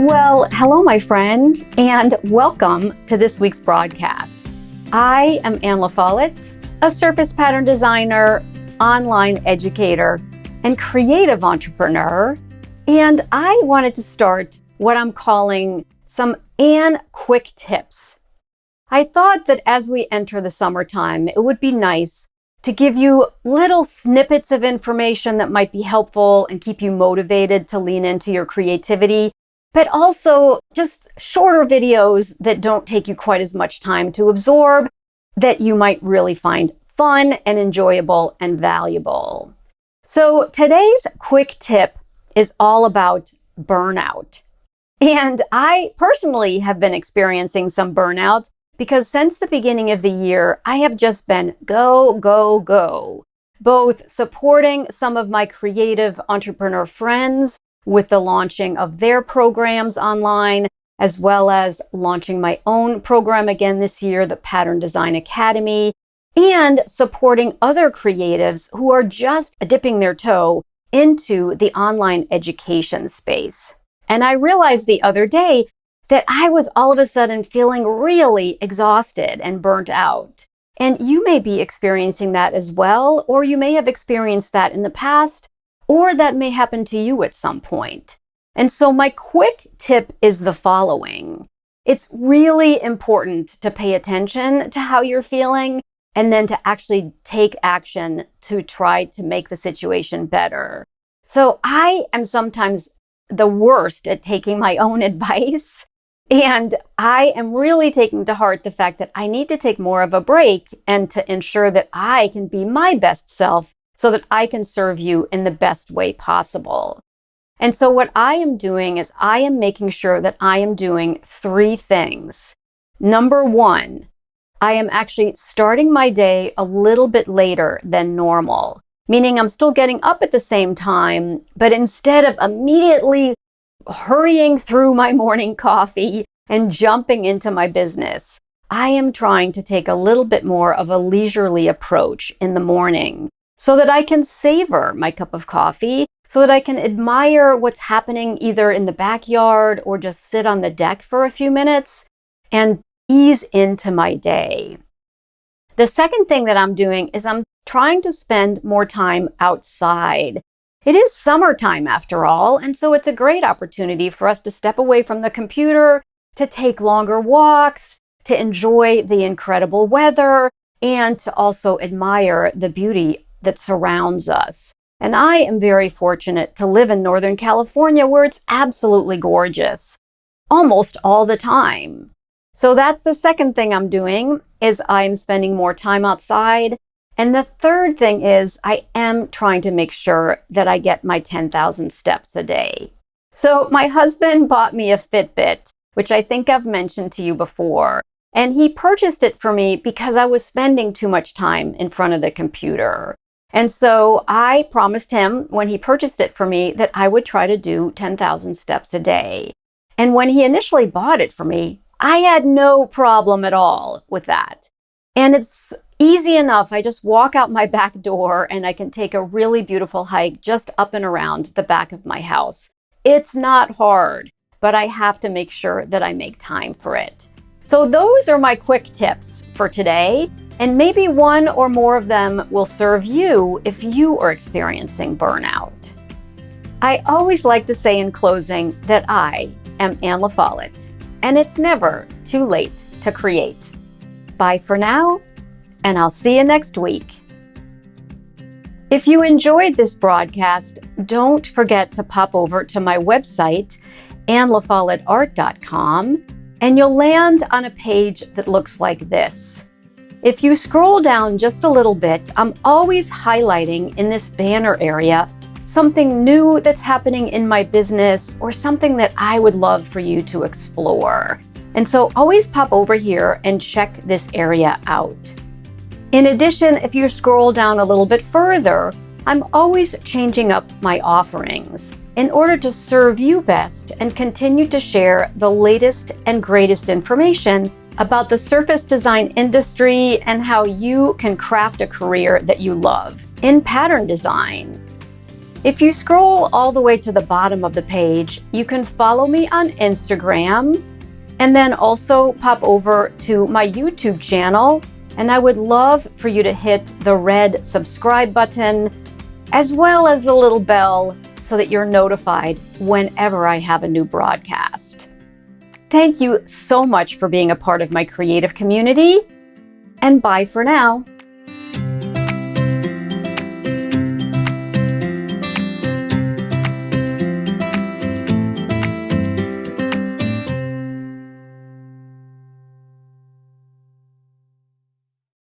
Well, hello, my friend, and welcome to this week's broadcast. I am Anne LaFollette, a surface pattern designer, online educator, and creative entrepreneur, and I wanted to start what I'm calling some Anne quick tips. I thought that as we enter the summertime, it would be nice to give you little snippets of information that might be helpful and keep you motivated to lean into your creativity, but also just shorter videos that don't take you quite as much time to absorb, that you might really find fun and enjoyable and valuable. So today's quick tip is all about burnout. And I personally have been experiencing some burnout because since the beginning of the year, I have just been go, both supporting some of my creative entrepreneur friends with the launching of their programs online, as well as launching my own program again this year, the Pattern Design Academy, and supporting other creatives who are just dipping their toe into the online education space. And I realized the other day that I was all of a sudden feeling really exhausted and burnt out. And you may be experiencing that as well, or you may have experienced that in the past, or that may happen to you at some point. And so my quick tip is the following. It's really important to pay attention to how you're feeling and then to actually take action to try to make the situation better. So I am sometimes the worst at taking my own advice, and I am really taking to heart the fact that I need to take more of a break and to ensure that I can be my best self so that I can serve you in the best way possible. And so what I am doing is I am making sure that I am doing 3 things. Number 1, I am actually starting my day a little bit later than normal, meaning I'm still getting up at the same time, but instead of immediately hurrying through my morning coffee and jumping into my business, I am trying to take a little bit more of a leisurely approach in the morning so that I can savor my cup of coffee, so that I can admire what's happening either in the backyard or just sit on the deck for a few minutes and ease into my day. The second thing that I'm doing is I'm trying to spend more time outside. It is summertime after all, and so it's a great opportunity for us to step away from the computer, to take longer walks, to enjoy the incredible weather, and to also admire the beauty that surrounds us. And I am very fortunate to live in Northern California where it's absolutely gorgeous, almost all the time. So that's the second thing I'm doing, is I'm spending more time outside. And the third thing is I am trying to make sure that I get my 10,000 steps a day. So my husband bought me a Fitbit, which I think I've mentioned to you before. And he purchased it for me because I was spending too much time in front of the computer. And so I promised him when he purchased it for me that I would try to do 10,000 steps a day. And when he initially bought it for me, I had no problem at all with that. And it's easy enough. I just walk out my back door and I can take a really beautiful hike just up and around the back of my house. It's not hard, but I have to make sure that I make time for it. So those are my quick tips for today, and maybe one or more of them will serve you if you are experiencing burnout. I always like to say in closing that I am Anne LaFollette, and it's never too late to create. Bye for now, and I'll see you next week. If you enjoyed this broadcast, don't forget to pop over to my website, annelafolletteart.com, and you'll land on a page that looks like this. If you scroll down just a little bit, I'm always highlighting in this banner area something new that's happening in my business or something that I would love for you to explore. And so always pop over here and check this area out. In addition, if you scroll down a little bit further, I'm always changing up my offerings in order to serve you best and continue to share the latest and greatest information about the surface design industry and how you can craft a career that you love in pattern design. If you scroll all the way to the bottom of the page, you can follow me on Instagram and then also pop over to my YouTube channel. And I would love for you to hit the red subscribe button as well as the little bell so that you're notified whenever I have a new broadcast. Thank you so much for being a part of my creative community, and bye for now.